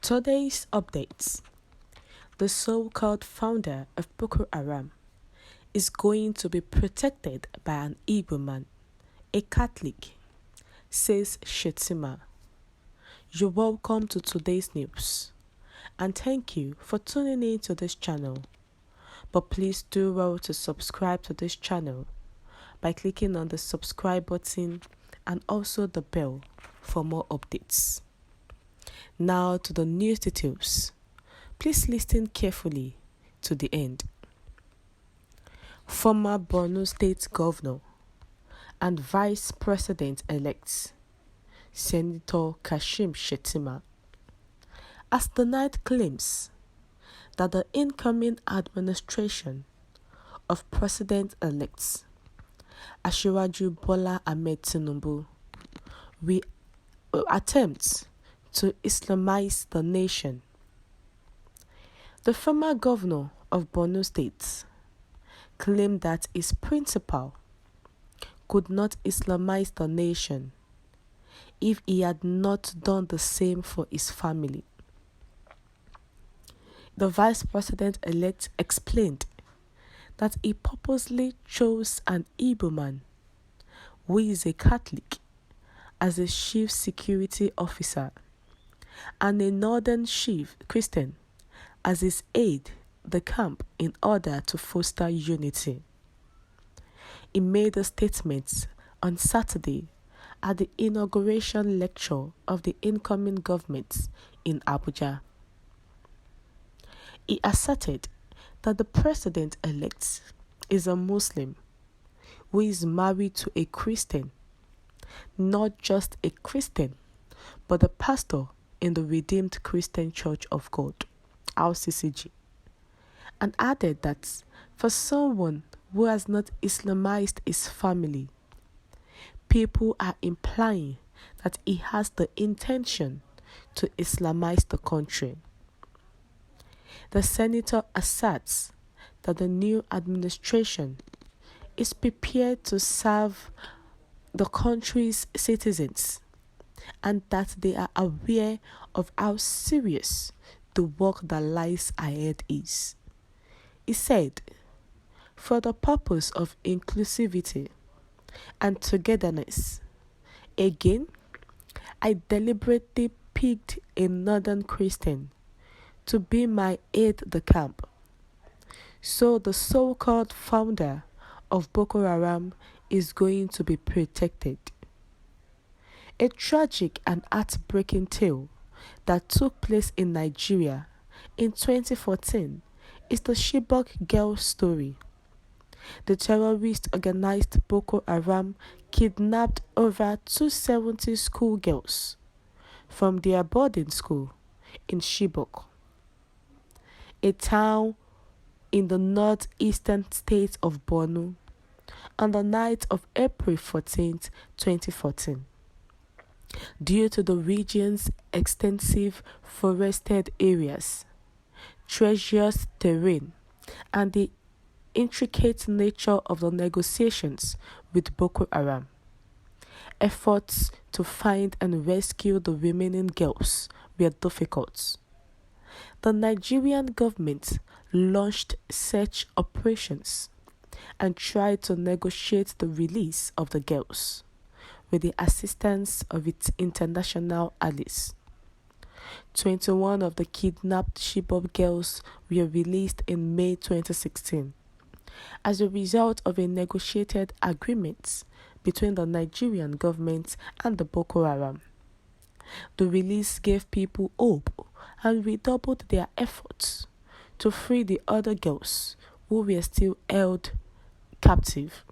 Today's updates. The so-called founder of Boko Haram is going to be protected by an Igbo man, a Catholic, says Shettima. You're welcome to today's news, and thank you for tuning in to this channel. But please do well to subscribe to this channel by clicking on the subscribe button and also the bell for more updates. Now to the news details. Please listen carefully to the end. Former Borno State Governor and Vice President-elect Senator Kashim Shettima has denied claims that the incoming administration of President-elect Asiwaju Bola Ahmed Tinubus will attempt to Islamize the nation. The former governor of Borno State claimed that his principal could not Islamize the nation if he had not done the same for his family. The vice president-elect explained that he purposely chose an Igbo man who is a Catholic as a chief security officer and a northern chief Christian as his aide the camp in order to foster unity. He made a statement on Saturday at the inauguration lecture of the incoming government in Abuja. He asserted that the president-elect is a Muslim who is married to a Christian, not just a Christian, but the pastor in the Redeemed Christian Church of God, RCCG, and added that for someone who has not Islamized his family, people are implying that he has the intention to Islamize the country. The senator asserts that the new administration is prepared to serve the country's citizens and that they are aware of how serious the work that lies ahead is. He said, for the purpose of inclusivity and togetherness, again, I deliberately picked a northern Christian to be my aide de camp. So the so-called founder of Boko Haram is going to be protected. A tragic and heartbreaking tale that took place in Nigeria in 2014 is the Chibok girl story. The terrorist organized Boko Haram kidnapped over 270 schoolgirls from their boarding school in Chibok, a town in the northeastern state of Borno, on the night of April 14, 2014. Due to the region's extensive forested areas, treacherous terrain, and the intricate nature of the negotiations with Boko Haram, efforts to find and rescue the remaining girls were difficult. The Nigerian government launched search operations and tried to negotiate the release of the girls with the assistance of its international allies. 21 of the kidnapped Chibok girls were released in May 2016 as a result of a negotiated agreement between the Nigerian government and the Boko Haram. The release gave people hope and redoubled their efforts to free the other girls who were still held captive,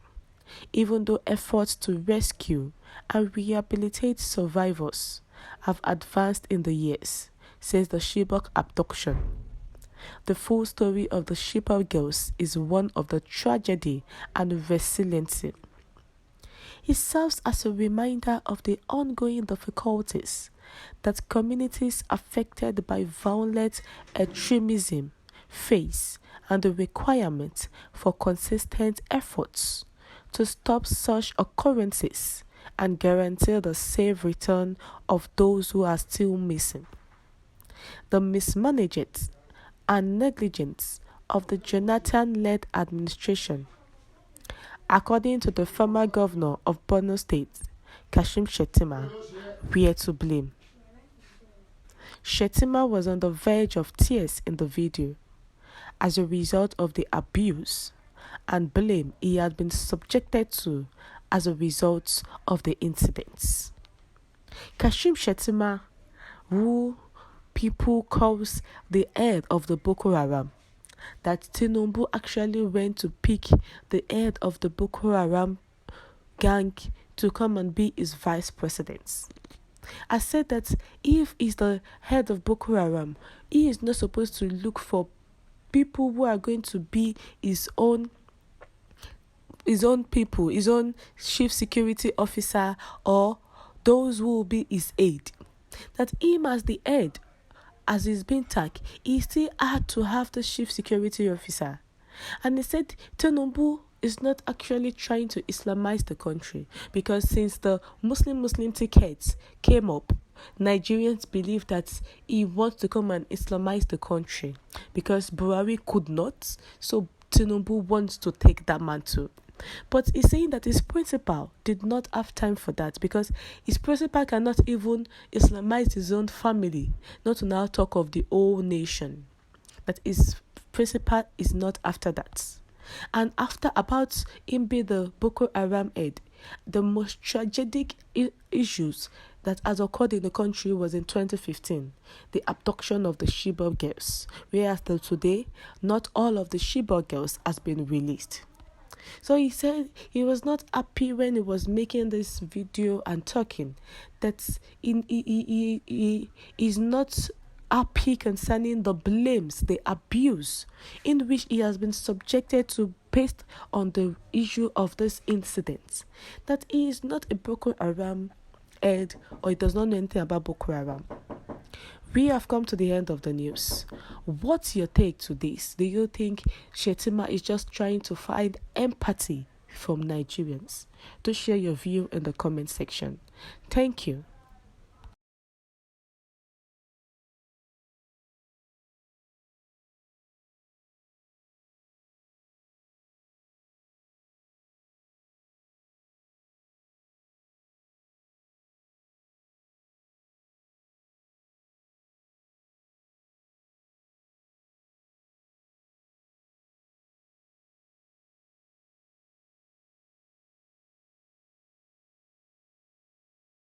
even though efforts to rescue and rehabilitate survivors have advanced in the years since the Chibok abduction. The full story of the Chibok girls is one of the tragedy and resiliency. It serves as a reminder of the ongoing difficulties that communities affected by violent extremism face and the requirement for consistent efforts to stop such occurrences and guarantee the safe return of those who are still missing. the mismanagement and negligence of the Jonathan-led administration. According to the former governor of Borno State, Kashim Shettima, were to blame. Shettima was on the verge of tears in the video as a result of the abuse and blame he had been subjected to as a result of the incidents. Kashim Shettima, who people calls the head of the Boko Haram, that Tinubus actually went to pick the head of the Boko Haram gang to come and be his vice president. I said that if he's the head of Boko Haram, he is not supposed to look for people who are going to be his own people, his own chief security officer, or those who will be his aide. That him as the head, as he's been tagged, he still had to have the chief security officer. And he said Tinubus is not actually trying to Islamize the country, because since the Muslim tickets came up, Nigerians believe that he wants to come and Islamize the country because Buhari could not, so Tinubus wants to take that mantle. But he's saying that his principal did not have time for that, because his principal cannot even Islamize his own family, not to now talk of the whole nation. That his principal is not after that. And after about him being the Boko Haram head, the most tragic issues that has occurred in the country was in 2015, the abduction of the Chibok girls, whereas till today, not all of the Chibok girls has been released. So he said he was not happy when he was making this video and talking, that he is not happy concerning the blames, the abuse in which he has been subjected to based on the issue of this incident. That he is not a Boko Haram head, or he does not know anything about Boko Haram. We have come to the end of the news. What's your take to this? Do you think Shettima is just trying to find empathy from Nigerians? Do share your view in the comment section. Thank you.